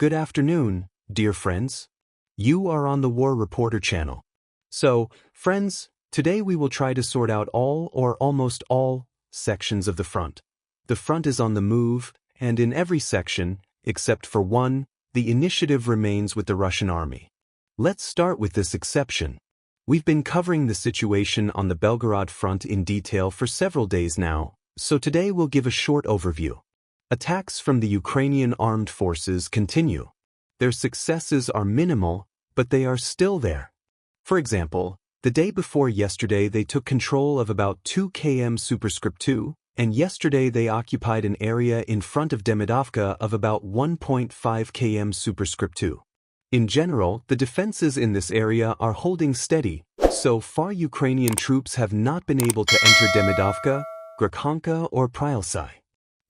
Good afternoon, dear friends. You are on the War Reporter channel. So, friends, today we will try to sort out all or almost all sections of the front. The front is on the move, and in every section, except for one, the initiative remains with the Russian army. Let's start with this exception. We've been covering the situation on the Belgorod front in detail for several days now, so today we'll give a short overview. Attacks from the Ukrainian armed forces continue. Their successes are minimal, but they are still there. For example, the day before yesterday they took control of about 2 km superscript 2, and yesterday they occupied an area in front of Demidovka of about 1.5 km superscript 2. In general, the defenses in this area are holding steady. So far Ukrainian troops have not been able to enter Demidovka, Grakhanka or Pryalsy.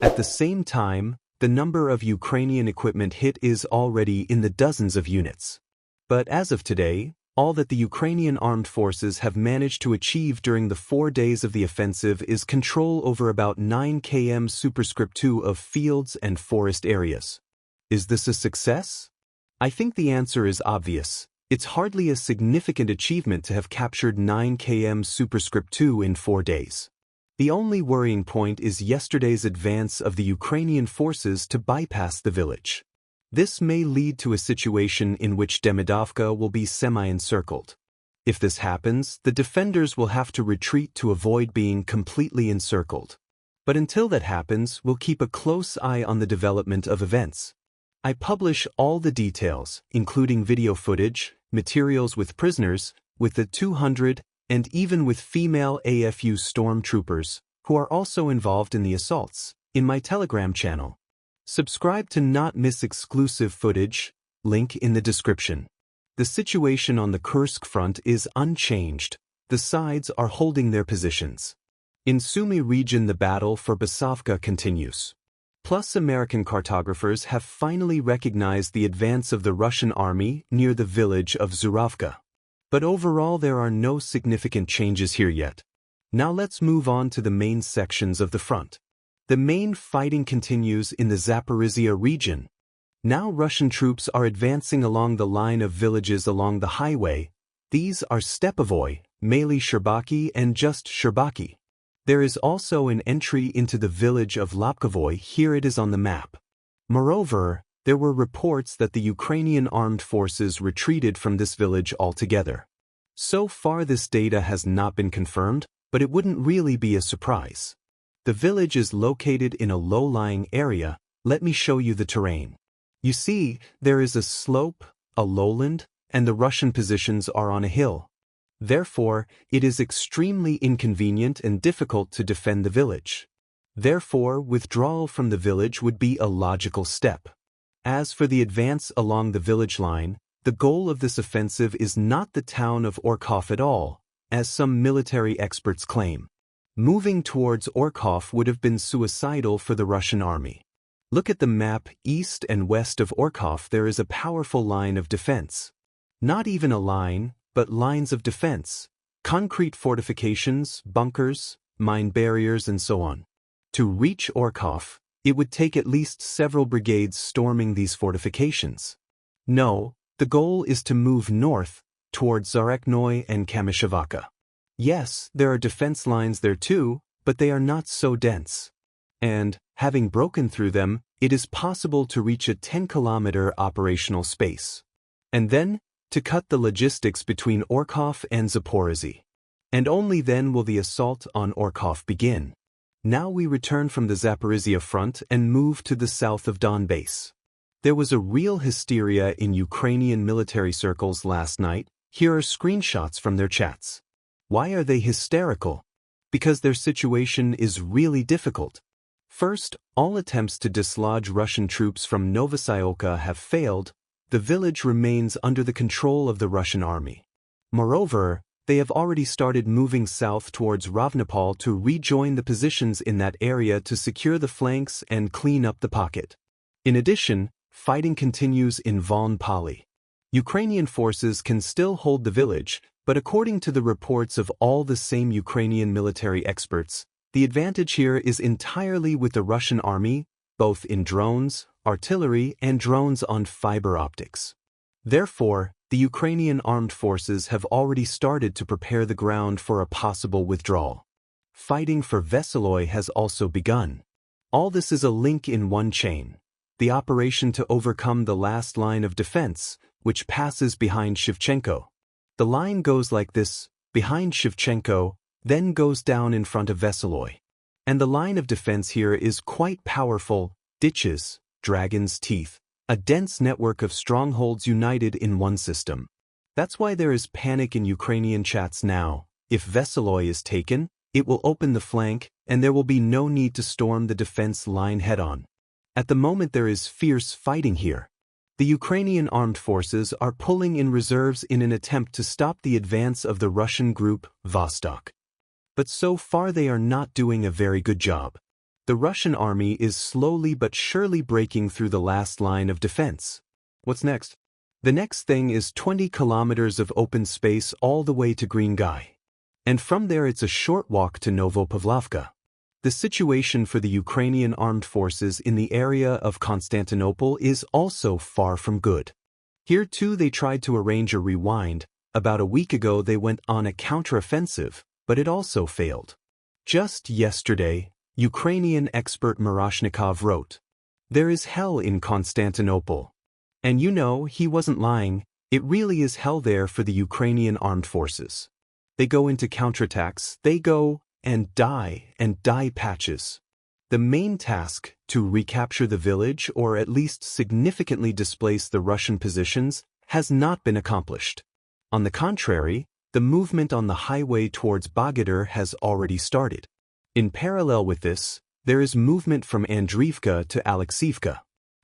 At the same time, the number of Ukrainian equipment hit is already in the dozens of units. But as of today, all that the Ukrainian armed forces have managed to achieve during the 4 days of the offensive is control over about 9 km superscript 2 of fields and forest areas. Is this a success? I think the answer is obvious. It's hardly a significant achievement to have captured 9 km superscript 2 in 4 days. The only worrying point is yesterday's advance of the Ukrainian forces to bypass the village. This may lead to a situation in which Demidovka will be semi-encircled. If this happens, the defenders will have to retreat to avoid being completely encircled. But until that happens, we'll keep a close eye on the development of events. I publish all the details, including video footage, materials with prisoners, with the 200, and even with female AFU stormtroopers, who are also involved in the assaults, in my Telegram channel. Subscribe to not miss exclusive footage, link in the description. The situation on the Kursk front is unchanged. The sides are holding their positions. In Sumy region the battle for Basavka continues. Plus American cartographers have finally recognized the advance of the Russian army near the village of Zuravka. But overall there are no significant changes here yet. Now let's move on to the main sections of the front. The main fighting continues in the Zaporizhia region. Now Russian troops are advancing along the line of villages along the highway. These are Stepovoy, Maly Sherbaki and just Sherbaki. There is also an entry into the village of Lopkovoy, here it is on the map. Moreover, there were reports that the Ukrainian armed forces retreated from this village altogether. So far this data has not been confirmed, but it wouldn't really be a surprise. The village is located in a low-lying area. Let me show you the terrain. You see, there is a slope, a lowland, and the Russian positions are on a hill. Therefore, it is extremely inconvenient and difficult to defend the village. Therefore, withdrawal from the village would be a logical step. As for the advance along the village line, the goal of this offensive is not the town of Orkhov at all, as some military experts claim. Moving towards Orkhov would have been suicidal for the Russian army. Look at the map. East and west of Orkhov there is a powerful line of defense. Not even a line, but lines of defense, concrete fortifications, bunkers, mine barriers and so on. To reach Orkhov, it would take at least several brigades storming these fortifications. No, the goal is to move north, towards Zareknoy and Kamyshavaka. Yes, there are defense lines there too, but they are not so dense. And, having broken through them, it is possible to reach a 10-kilometer operational space. And then, to cut the logistics between Orkhov and Zaporizhia. And only then will the assault on Orkhov begin. Now we return from the Zaporizhia front and move to the south of Donbass. There was a real hysteria in Ukrainian military circles last night. Here are screenshots from their chats. Why are they hysterical? Because their situation is really difficult. First, all attempts to dislodge Russian troops from Novosayolka have failed. The village remains under the control of the Russian army. Moreover, they have already started moving south towards Ravnopol to rejoin the positions in that area to secure the flanks and clean up the pocket. In addition, fighting continues in Von Pali. Ukrainian forces can still hold the village, but according to the reports of all the same Ukrainian military experts, the advantage here is entirely with the Russian army, both in drones, artillery, and drones on fiber optics. Therefore, the Ukrainian armed forces have already started to prepare the ground for a possible withdrawal. Fighting for Veseloy has also begun. All this is a link in one chain. The operation to overcome the last line of defense, which passes behind Shevchenko. The line goes like this, behind Shevchenko, then goes down in front of Veseloy. And the line of defense here is quite powerful: ditches, dragon's teeth, a dense network of strongholds united in one system. That's why there is panic in Ukrainian chats now. If Veseloy is taken, it will open the flank, and there will be no need to storm the defense line head-on. At the moment there is fierce fighting here. The Ukrainian armed forces are pulling in reserves in an attempt to stop the advance of the Russian group Vostok. But so far they are not doing a very good job. The Russian army is slowly but surely breaking through the last line of defense. What's next? The next thing is 20 kilometers of open space all the way to Green Guy. And from there it's a short walk to Novopavlovka. The situation for the Ukrainian armed forces in the area of Constantinople is also far from good. Here too they tried to arrange a rewind. About a week ago they went on a counteroffensive, but it also failed. Just yesterday, Ukrainian expert Miroshnikov wrote, "There is hell in Constantinople." And you know, he wasn't lying. It really is hell there for the Ukrainian armed forces. They go into counterattacks, they go and die patches. The main task, to recapture the village or at least significantly displace the Russian positions, has not been accomplished. On the contrary, the movement on the highway towards Belgorod has already started. In parallel with this, there is movement from Andriivka to Alexiivka.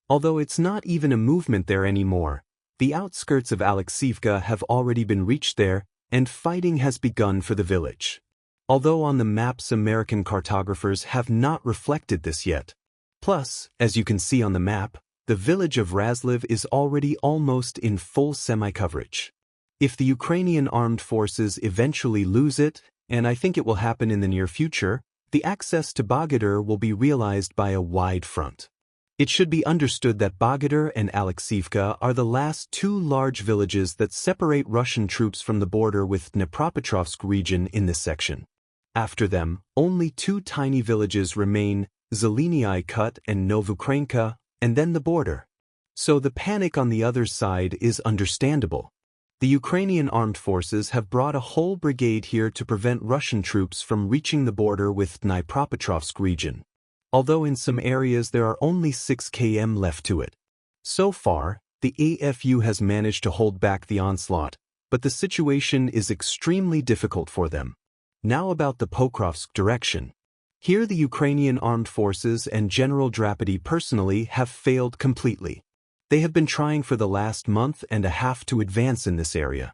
Although it's not even a movement there anymore, the outskirts of Alexiivka have already been reached there, and fighting has begun for the village. Although on the maps American cartographers have not reflected this yet. Plus, as you can see on the map, the village of Razliv is already almost in full semi-coverage. If the Ukrainian armed forces eventually lose it, and I think it will happen in the near future, the access to Belgorod will be realized by a wide front. It should be understood that Belgorod and Alexiivka are the last two large villages that separate Russian troops from the border with Dnipropetrovsk region in this section. After them, only two tiny villages remain, Zeleniai Kut and Novukrenka, and then the border. So the panic on the other side is understandable. The Ukrainian armed forces have brought a whole brigade here to prevent Russian troops from reaching the border with Dnipropetrovsk region. Although in some areas there are only 6 km left to it. So far, the AFU has managed to hold back the onslaught, but the situation is extremely difficult for them. Now about the Pokrovsk direction. Here the Ukrainian armed forces and General Drapety personally have failed completely. They have been trying for the last month and a half to advance in this area.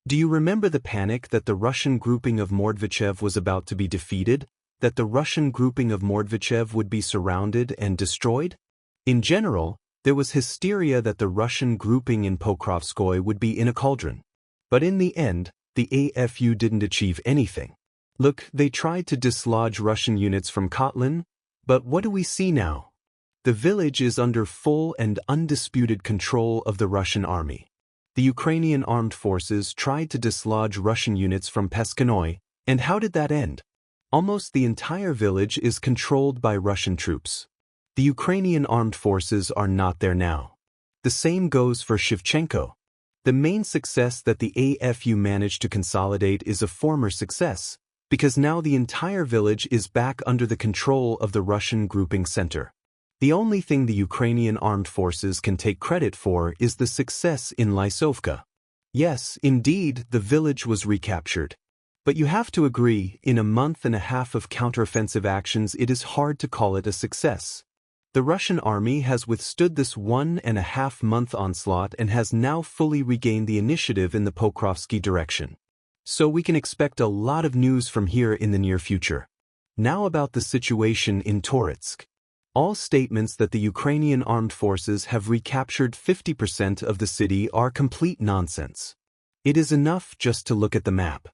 Do you remember the panic that the Russian grouping of Mordvichev was about to be defeated? That the Russian grouping of Mordvichev would be surrounded and destroyed? In general, there was hysteria that the Russian grouping in Pokrovskoy would be in a cauldron. But in the end, the AFU didn't achieve anything. Look, they tried to dislodge Russian units from Kotlin, but what do we see now? The village is under full and undisputed control of the Russian army. The Ukrainian armed forces tried to dislodge Russian units from Peskanoy, and how did that end? Almost the entire village is controlled by Russian troops. The Ukrainian armed forces are not there now. The same goes for Shevchenko. The main success that the AFU managed to consolidate is a former success, because now the entire village is back under the control of the Russian grouping center. The only thing the Ukrainian armed forces can take credit for is the success in Lysovka. Yes, indeed, the village was recaptured. But you have to agree, in a month and a half of counteroffensive actions it is hard to call it a success. The Russian army has withstood this 1.5 month onslaught and has now fully regained the initiative in the Pokrovsky direction. So we can expect a lot of news from here in the near future. Now about the situation in Toretsk. All statements that the Ukrainian armed forces have recaptured 50% of the city are complete nonsense. It is enough just to look at the map.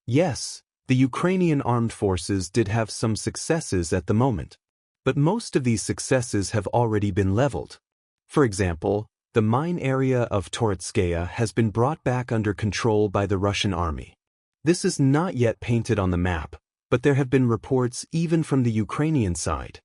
Yes, the Ukrainian armed forces did have some successes at the moment. But most of these successes have already been leveled. For example, the mine area of Toretsk has been brought back under control by the Russian army. This is not yet painted on the map, but there have been reports even from the Ukrainian side.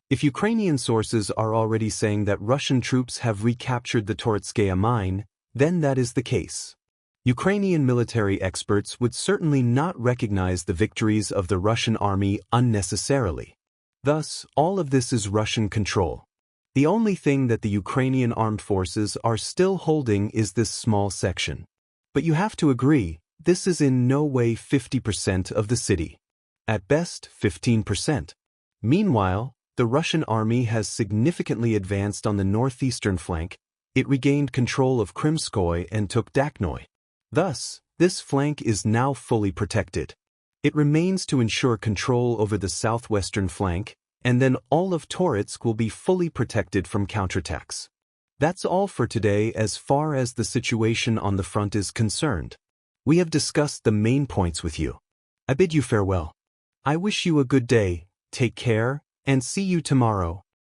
If Ukrainian sources are already saying that Russian troops have recaptured the Toretsk mine, then that is the case. Ukrainian military experts would certainly not recognize the victories of the Russian army unnecessarily. Thus, all of this is Russian control. The only thing that the Ukrainian armed forces are still holding is this small section. But you have to agree, this is in no way 50% of the city. At best, 15%. Meanwhile, the Russian army has significantly advanced on the northeastern flank. It regained control of Krimskoye and took Dakhnoy. Thus, this flank is now fully protected. It remains to ensure control over the southwestern flank, and then all of Toretsk will be fully protected from counterattacks. That's all for today as far as the situation on the front is concerned. We have discussed the main points with you. I bid you farewell. I wish you a good day, take care, and see you tomorrow.